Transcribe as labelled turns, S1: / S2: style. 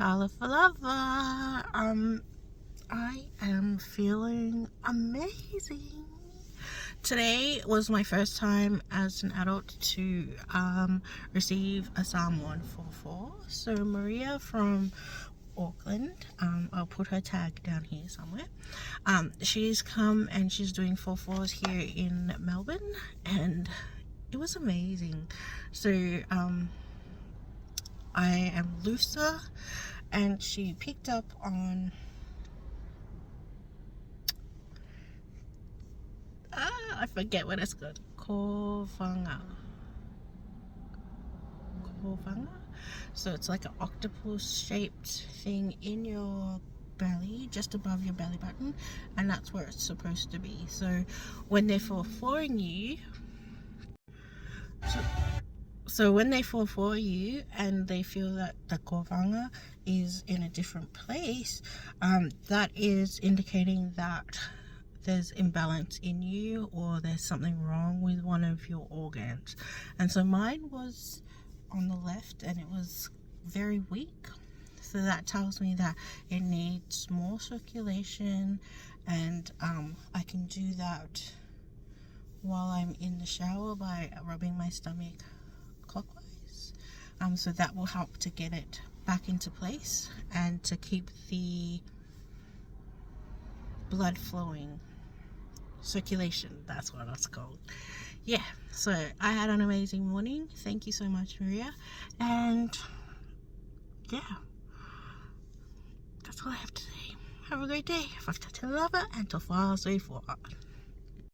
S1: Tyler for Lover. I am feeling amazing. Today was my first time as an adult to receive a Samoan Fōfō. So Maria from Auckland, I'll put her tag down here somewhere. She's come and she's doing Fōfōs here in Melbourne, and it was amazing. So I am looser, and she picked up on I forget what it's called. Kōwhanga. So it's like an octopus shaped thing in your belly, just above your belly button, and that's where it's supposed to be. So when they're fōfōing you, so when they fōfō you and they feel that the kōwhanga is in a different place, that is indicating that there's imbalance in you, or there's something wrong with one of your organs. And so mine was on the left and it was very weak, so that tells me that it needs more circulation, and I can do that while I'm in the shower by rubbing my stomach clockwise. So that will help to get it back into place and to keep the blood flowing. Circulation, that's what it's called. Yeah, so I had an amazing morning. Thank you so much, Maria. And yeah, that's all I have to say. Have a great day. Whakatā te lava and te whāsui whā.